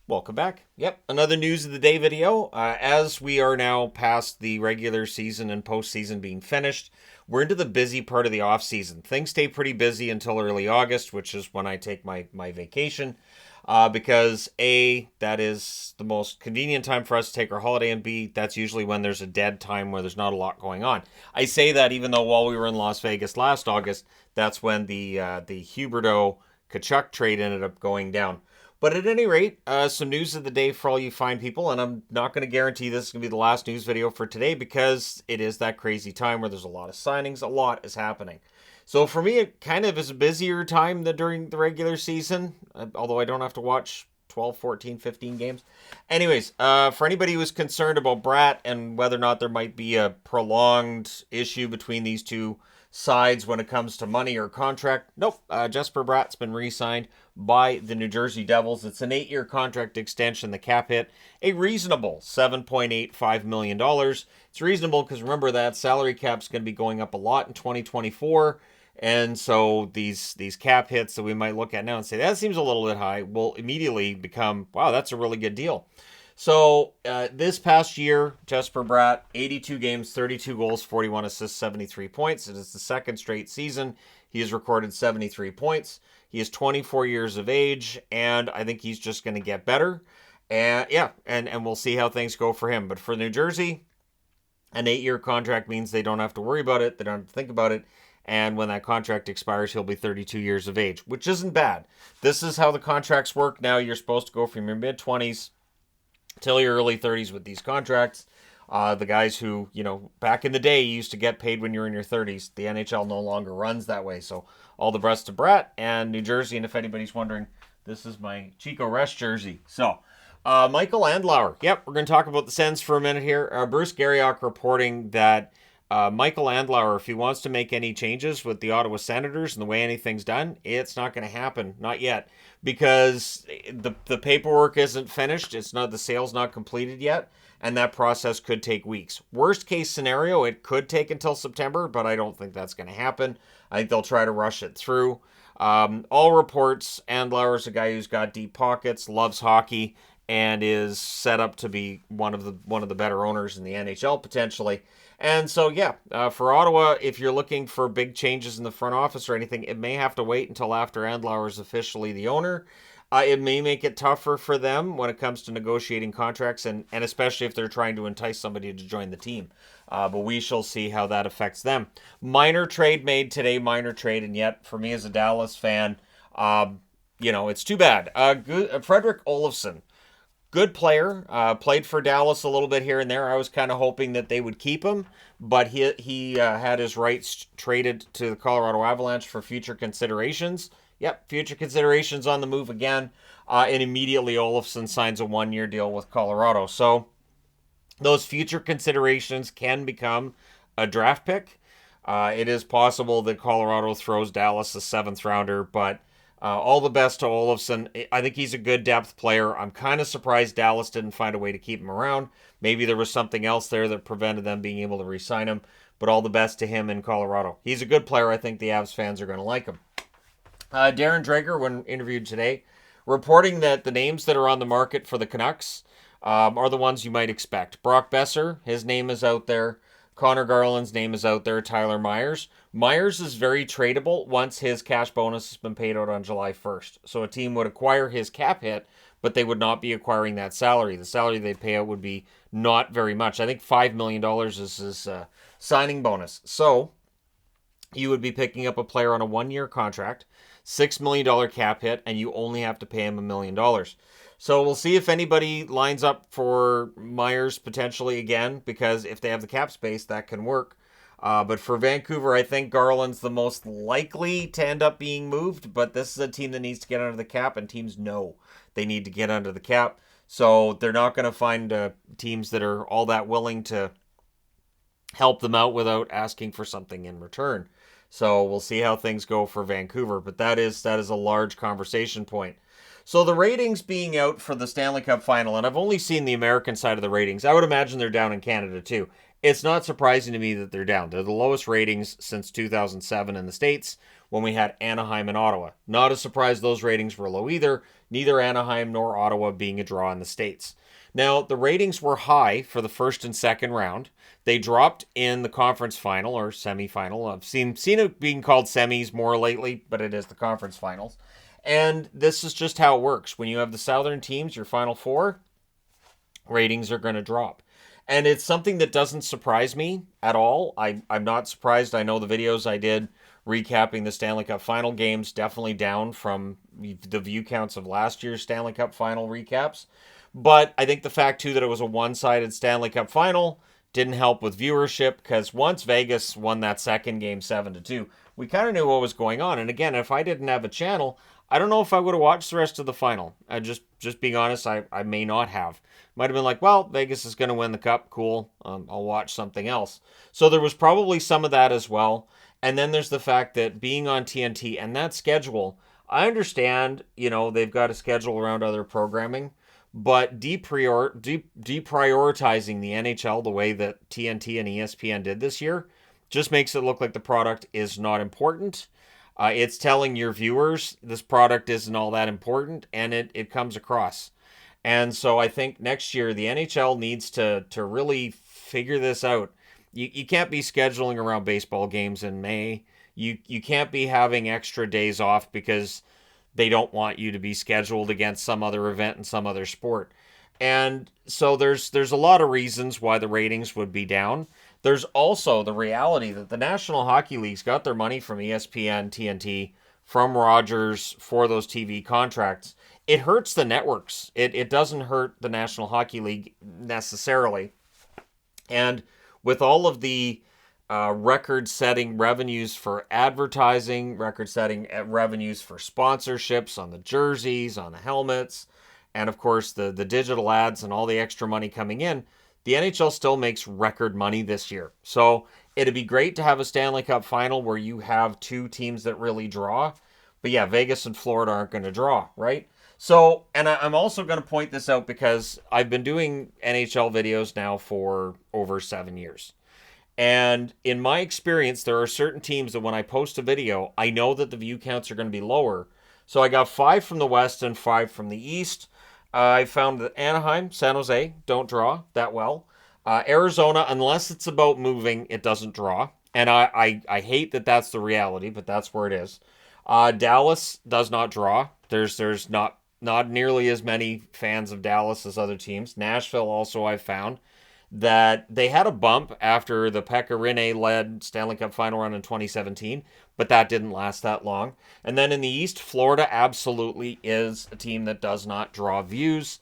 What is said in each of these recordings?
Welcome back. Yep, another news of the day video. As we are now past the regular season and postseason being finished, we're into the busy part of the off season. Things stay pretty busy until early August, which is when I take my vacation. Because A, that is the most convenient time for us to take our holiday, and B, that's usually when there's a dead time where there's not a lot going on. I say that even though while we were in Las Vegas last August, that's when the Huberdeau Kachuk trade ended up going down. But at any rate, some news of the day for all you fine people, and I'm not going to guarantee this is going to be the last news video for today because it is that crazy time where there's a lot of signings, a lot is happening. So for me, it kind of is a busier time than during the regular season, although I don't have to watch 12, 14, 15 games. Anyways, for anybody who is concerned about Bratt and whether or not there might be a prolonged issue between these two sides when it comes to money or contract, nope. Jesper Bratt's been re-signed by the New Jersey Devils. It's an 8-year contract extension. The cap hit a reasonable $7.85 million. It's reasonable because remember that salary cap's going to be going up a lot in 2024. And so these cap hits that we might look at now and say, that seems a little bit high, will immediately become, wow, that's a really good deal. So this past year, Jesper Bratt, 82 games, 32 goals, 41 assists, 73 points. It is the second straight season he has recorded 73 points. He is 24 years of age, and I think he's just going to get better. And yeah, and we'll see how things go for him. But for New Jersey, an 8-year contract means they don't have to worry about it. They don't have to think about it. And when that contract expires, he'll be 32 years of age, which isn't bad. This is how the contracts work now. You're supposed to go from your mid-20s till your early 30s with these contracts. The guys who, back in the day used to get paid when you're in your 30s. The NHL no longer runs that way. So all the best to Bratt and New Jersey. And if anybody's wondering, this is my Chico Resch jersey. So Michael Andlauer. Yep, we're going to talk about the Sens for a minute here. Bruce Garriock reporting that Michael Andlauer, if he wants to make any changes with the Ottawa Senators and the way anything's done, it's not going to happen. Not yet. Because the paperwork isn't finished. The sale's not completed yet. And that process could take weeks. Worst case scenario, it could take until September, but I don't think that's going to happen. I think they'll try to rush it through. All reports, Andlauer's a guy who's got deep pockets, loves hockey, and is set up to be one of the better owners in the NHL potentially. And so, for Ottawa, if you're looking for big changes in the front office or anything, it may have to wait until after Andlauer is officially the owner. It may make it tougher for them when it comes to negotiating contracts, and especially if they're trying to entice somebody to join the team. But we shall see how that affects them. Minor trade made today, and yet, for me as a Dallas fan, it's too bad. Fredrik Olofsson. Good player, played for Dallas a little bit here and there. I was kind of hoping that they would keep him, but he had his rights traded to the Colorado Avalanche for future considerations. Yep, future considerations on the move again, and immediately Olofsson signs a 1-year deal with Colorado. So those future considerations can become a draft pick. It is possible that Colorado throws Dallas a 7th rounder, but all the best to Olofsson. I think he's a good depth player. I'm kind of surprised Dallas didn't find a way to keep him around. Maybe there was something else there that prevented them being able to re-sign him, but all the best to him in Colorado. He's a good player. I think the Avs fans are going to like him. Darren Dreger, when interviewed today, reporting that the names that are on the market for the Canucks are the ones you might expect. Brock Besser, his name is out there. Connor Garland's name is out there. Tyler Myers. Myers is very tradable once his cash bonus has been paid out on July 1st. So a team would acquire his cap hit, but they would not be acquiring that salary. The salary they pay out would be not very much. I think $5 million is his signing bonus. So you would be picking up a player on a 1-year contract, $6 million cap hit, and you only have to pay him $1 million. So we'll see if anybody lines up for Myers potentially again, because if they have the cap space, that can work. But for Vancouver, I think Garland's the most likely to end up being moved, but this is a team that needs to get under the cap, and teams know they need to get under the cap. So they're not going to find teams that are all that willing to help them out without asking for something in return. So we'll see how things go for Vancouver, but that is a large conversation point. So the ratings being out for the Stanley Cup final, and I've only seen the American side of the ratings. I would imagine they're down in Canada too. It's not surprising to me that they're down. They're the lowest ratings since 2007 in the States, when we had Anaheim and Ottawa. Not a surprise those ratings were low either, neither Anaheim nor Ottawa being a draw in the States. Now, the ratings were high for the first and second round. They dropped in the conference final or semifinal. I've seen it being called semis more lately, but it is the conference finals. And this is just how it works. When you have the Southern teams, your Final Four, ratings are going to drop. And it's something that doesn't surprise me at all. I'm not surprised. I know the videos I did recapping the Stanley Cup final games definitely down from the view counts of last year's Stanley Cup final recaps. But I think the fact, too, that it was a one-sided Stanley Cup final didn't help with viewership, because once Vegas won that second game 7-2, we kind of knew what was going on. And again, if I didn't have a channel, I don't know if I would have watched the rest of the final. Just being honest, I may not have. Might have been like, well, Vegas is going to win the cup. Cool. I'll watch something else. So there was probably some of that as well. And then there's the fact that being on TNT and that schedule, I understand, they've got a schedule around other programming, but deprioritizing the NHL the way that TNT and ESPN did this year just makes it look like the product is not important. It's telling your viewers this product isn't all that important, and it comes across. And so I think next year the NHL needs to really figure this out. You can't be scheduling around baseball games in May. You can't be having extra days off because they don't want you to be scheduled against some other event in some other sport. And so there's a lot of reasons why the ratings would be down. There's also the reality that the National Hockey League's got their money from ESPN, TNT, from Rogers for those TV contracts. It hurts the networks. It doesn't hurt the National Hockey League necessarily. And with all of the record-setting revenues for advertising, record-setting revenues for sponsorships on the jerseys, on the helmets, and of course the digital ads and all the extra money coming in, the NHL still makes record money this year. So it'd be great to have a Stanley Cup final where you have two teams that really draw. But yeah, Vegas and Florida aren't going to draw, right? So, and I'm also going to point this out because I've been doing NHL videos now for over 7 years. And in my experience, there are certain teams that when I post a video, I know that the view counts are going to be lower. So I got 5 from the West and 5 from the East. I found that Anaheim, San Jose don't draw that well. Arizona, unless it's about moving, it doesn't draw. And I hate that that's the reality, but that's where it is. Dallas does not draw. There's not nearly as many fans of Dallas as other teams. Nashville also, I've found that they had a bump after the Pekka Rinne-led Stanley Cup final run in 2017, but that didn't last that long. And then in the East, Florida absolutely is a team that does not draw views.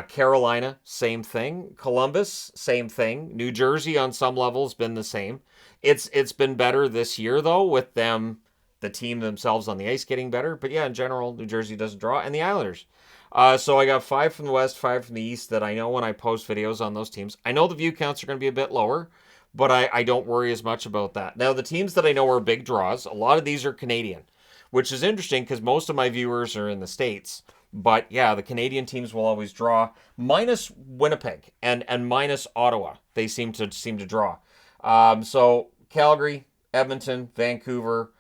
Carolina, same thing. Columbus, same thing. New Jersey, on some levels, been the same. It's been better this year, though, with them, the team themselves on the ice getting better. But yeah, in general, New Jersey doesn't draw. And the Islanders. So I got 5 from the West, 5 from the East that I know when I post videos on those teams. I know the view counts are going to be a bit lower, but I don't worry as much about that. Now, the teams that I know are big draws, a lot of these are Canadian, which is interesting because most of my viewers are in the States. But yeah, the Canadian teams will always draw, minus Winnipeg and minus Ottawa. They seem to draw. So Calgary, Edmonton, Vancouver,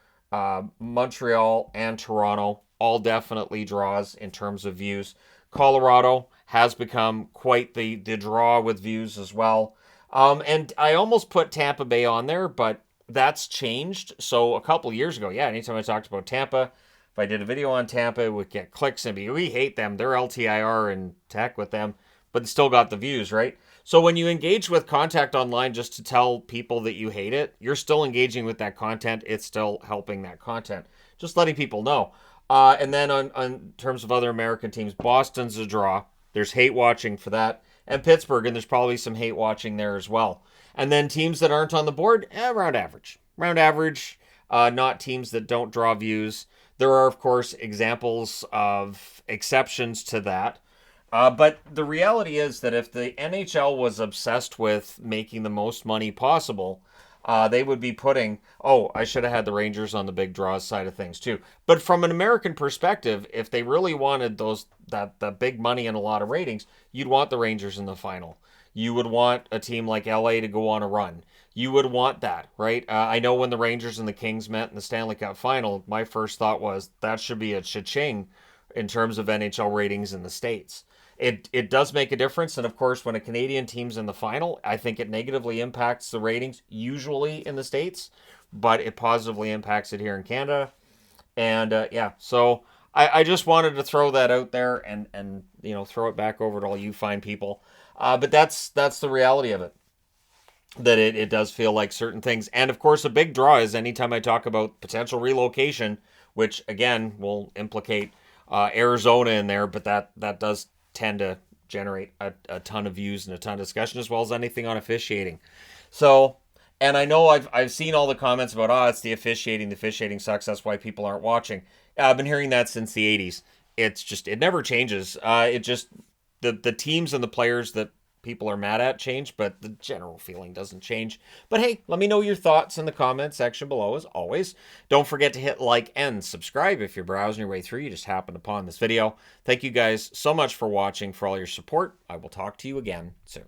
Montreal, and Toronto, all definitely draws in terms of views. Colorado has become quite the draw with views as well. And I almost put Tampa Bay on there, but that's changed. So a couple years ago, yeah, anytime I talked about Tampa, if I did a video on Tampa, it would get clicks and we hate them. They're LTIR and tech with them, but still got the views, right? So when you engage with contact online just to tell people that you hate it, you're still engaging with that content. It's still helping that content. Just letting people know. And then on terms of other American teams, Boston's a draw. There's hate watching for that. And Pittsburgh, and there's probably some hate watching there as well. And then teams that aren't on the board, around average. Round average, not teams that don't draw views. There are, of course, examples of exceptions to that. But the reality is that if the NHL was obsessed with making the most money possible, they would be putting, I should have had the Rangers on the big draws side of things too. But from an American perspective, if they really wanted that big money and a lot of ratings, you'd want the Rangers in the final. You would want a team like LA to go on a run. You would want that, right? I know when the Rangers and the Kings met in the Stanley Cup final, my first thought was that should be a cha-ching in terms of NHL ratings in the States. It does make a difference, and of course, when a Canadian team's in the final, I think it negatively impacts the ratings, usually in the States, but it positively impacts it here in Canada. And yeah, so I just wanted to throw that out there and throw it back over to all you fine people. But that's the reality of it. That it does feel like certain things. And of course, a big draw is anytime I talk about potential relocation, which again will implicate Arizona in there, but that does tend to generate a ton of views and a ton of discussion, as well as anything on officiating. So, and I know I've seen all the comments about, it's the officiating. The officiating sucks. That's why people aren't watching. I've been hearing that since the 80s. It never changes. It just, the teams and the players that people are mad at change, but the general feeling doesn't change. But hey, let me know your thoughts in the comment section below, as always. Don't forget to hit like and subscribe if you're browsing your way through. You just happened upon this video. Thank you guys so much for watching, for all your support. I will talk to you again soon.